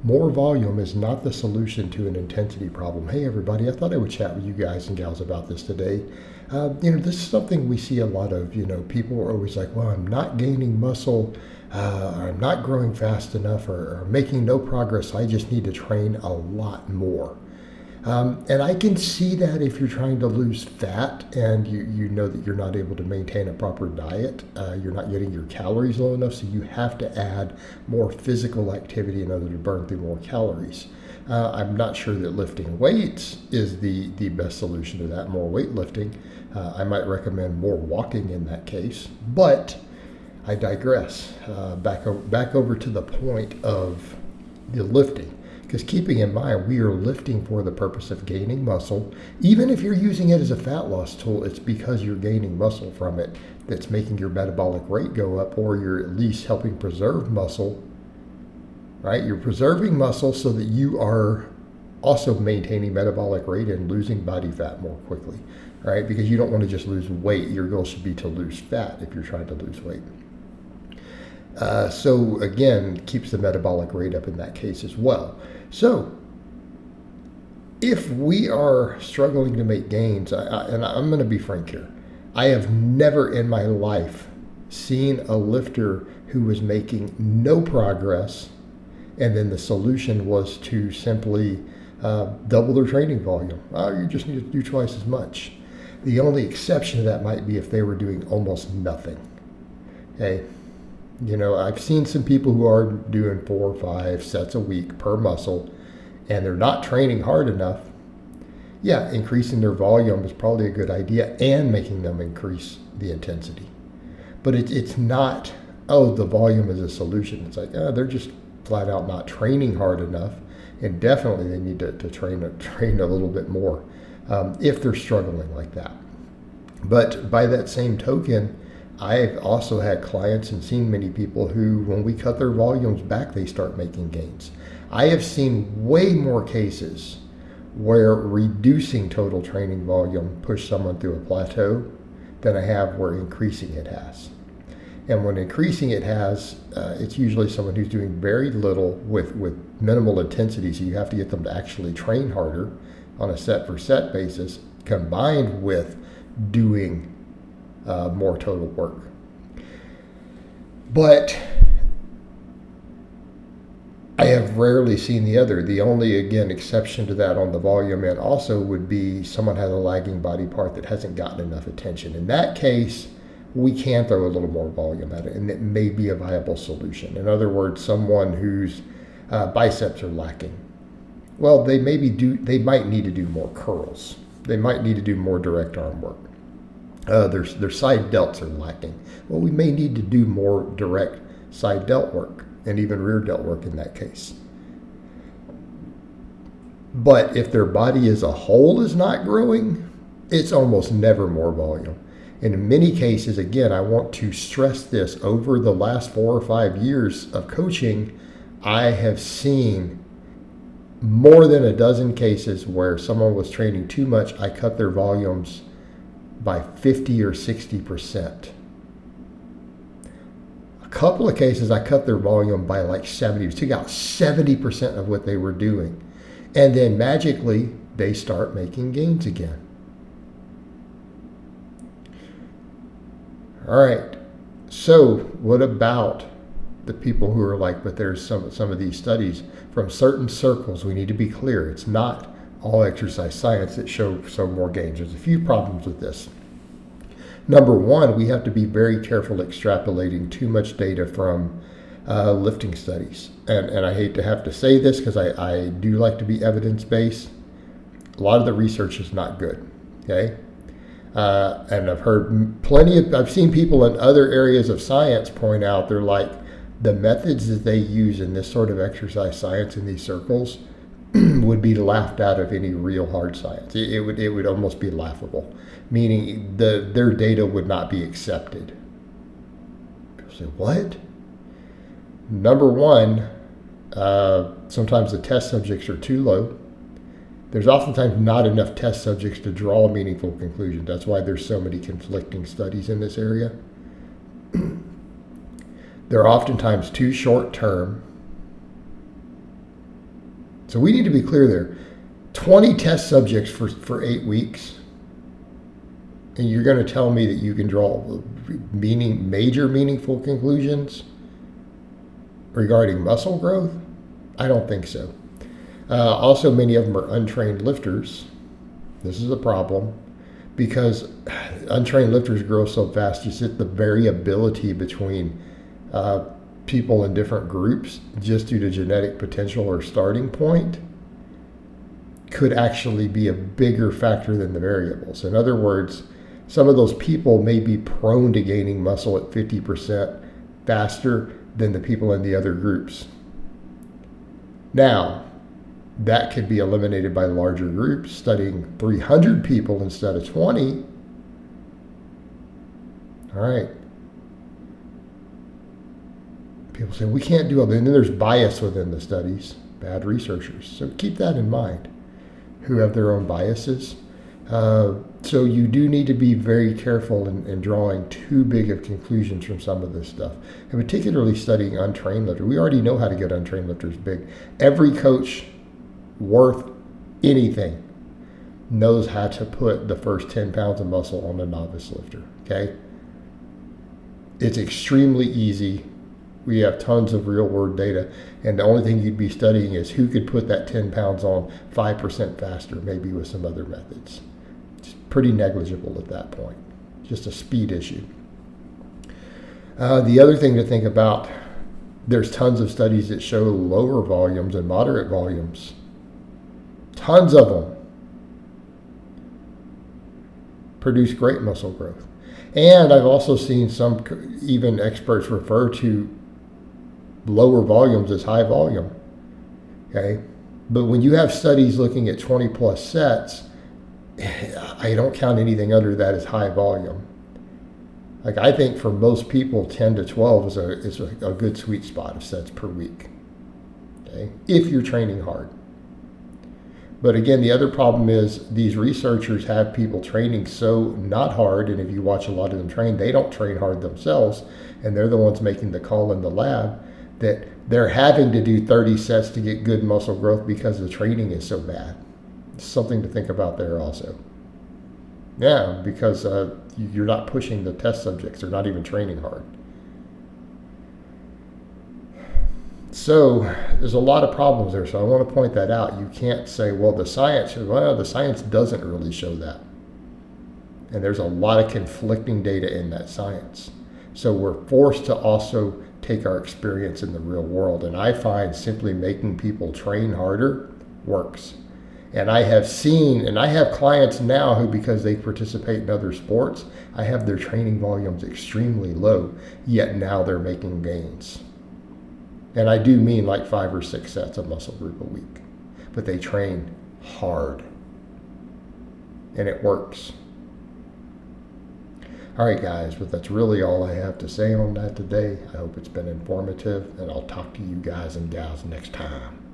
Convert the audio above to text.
More volume is not the solution to an intensity problem. Hey, everybody, I thought I would chat with you guys and gals about this today. This is something we see a lot of. People are always like, well, I'm not gaining muscle, I'm not growing fast enough, or making no progress. I just need to train a lot more. And I can see that if you're trying to lose fat and you know that you're not able to maintain a proper diet, you're not getting your calories low enough, so you have to add more physical activity in order to burn through more calories. I'm not sure that lifting weights is the best solution to that, more weightlifting. I might recommend more walking in that case, but I digress. Back over to the point of the lifting. Because keeping in mind, we are lifting for the purpose of gaining muscle. Even if you're using it as a fat loss tool, it's because you're gaining muscle from it that's making your metabolic rate go up, or you're at least helping preserve muscle, right? You're preserving muscle so that you are also maintaining metabolic rate and losing body fat more quickly, right? Because you don't want to just lose weight. Your goal should be to lose fat if you're trying to lose weight. So again, keeps the metabolic rate up in that case as well. So if we are struggling to make gains, and I'm going to be frank here, I have never in my life seen a lifter who was making no progress, and then the solution was to simply double their training volume. You just need to do twice as much. The only exception to that might be if they were doing almost nothing. Okay. I've seen some people who are doing 4 or 5 sets a week per muscle, and they're not training hard enough. Yeah, increasing their volume is probably a good idea, and making them increase the intensity. But it's not, the volume is a solution. It's like, they're just flat out not training hard enough, and definitely they need to train a little bit more if they're struggling like that. But by that same token, I've also had clients and seen many people who, when we cut their volumes back, they start making gains. I have seen way more cases where reducing total training volume pushed someone through a plateau than I have where increasing it has. And when increasing it has, it's usually someone who's doing very little with minimal intensity, so you have to get them to actually train harder on a set-for-set basis, combined with doing more total work. But I have rarely seen the other. The only, again, exception to that on the volume end also would be someone has a lagging body part that hasn't gotten enough attention. In that case, we can throw a little more volume at it, and it may be a viable solution. In other words, someone whose biceps are lacking. Well, they might need to do more curls. They might need to do more direct arm work. Their side delts are lacking. Well, we may need to do more direct side delt work and even rear delt work in that case. But if their body as a whole is not growing, it's almost never more volume. And in many cases, again, I want to stress this, over the last 4 or 5 years of coaching, I have seen more than a dozen cases where someone was training too much. I cut their volumes by 50 or 60%. A couple of cases, I cut their volume by like 70, took out 70% of what they were doing. And then magically, they start making gains again. All right, so what about the people who are like, but there's some of these studies from certain circles, we need to be clear, it's not all exercise science that show more gains. There's a few problems with this. Number one, we have to be very careful extrapolating too much data from lifting studies. And I hate to have to say this because I do like to be evidence-based. A lot of the research is not good, okay? And I've heard I've seen people in other areas of science point out, they're like, the methods that they use in this sort of exercise science in these circles would be laughed out of any real hard science. It would almost be laughable, meaning their data would not be accepted. People say, what? Number one, sometimes the test subjects are too low. There's oftentimes not enough test subjects to draw meaningful conclusions. That's why there's so many conflicting studies in this area. They're oftentimes too short term. So we need to be clear there. 20 test subjects for 8 weeks. And you're going to tell me that you can draw major meaningful conclusions regarding muscle growth? I don't think so. Also, many of them are untrained lifters. This is a problem because untrained lifters grow so fast. You see the variability between people in different groups just due to genetic potential or starting point could actually be a bigger factor than the variables. In other words, some of those people may be prone to gaining muscle at 50% faster than the people in the other groups. Now, that could be eliminated by larger groups, studying 300 people instead of 20. All right. People say, we can't do all that. And then there's bias within the studies, bad researchers. So keep that in mind, who have their own biases. So you do need to be very careful in drawing too big of conclusions from some of this stuff, and particularly studying untrained lifters. We already know how to get untrained lifters big. Every coach worth anything knows how to put the first 10 pounds of muscle on a novice lifter, okay? It's extremely easy. We have tons of real-world data, and the only thing you'd be studying is who could put that 10 pounds on 5% faster, maybe with some other methods. It's pretty negligible at that point. Just a speed issue. The other thing to think about, there's tons of studies that show lower volumes and moderate volumes. Tons of them produce great muscle growth. And I've also seen some even experts refer to lower volumes as high volume. Okay? But when you have studies looking at 20 plus sets, I don't count anything under that as high volume. Like, I think for most people, 10 to 12 is a good sweet spot of sets per week. Okay? If you're training hard. But again, the other problem is these researchers have people training so not hard, and if you watch a lot of them train, they don't train hard themselves, and they're the ones making the call in the lab that they're having to do 30 sets to get good muscle growth because the training is so bad. It's something to think about there also. Yeah, because you're not pushing the test subjects. They're not even training hard. So there's a lot of problems there. So I want to point that out. You can't say, well, the science doesn't really show that. And there's a lot of conflicting data in that science. So we're forced to also take our experience in the real world. And I find simply making people train harder works. And I have seen, and I have clients now who, because they participate in other sports, I have their training volumes extremely low, yet now they're making gains. And I do mean like 5 or 6 sets of muscle group a week. But they train hard. And it works. All right, guys, but that's really all I have to say on that today. I hope it's been informative, and I'll talk to you guys and gals next time.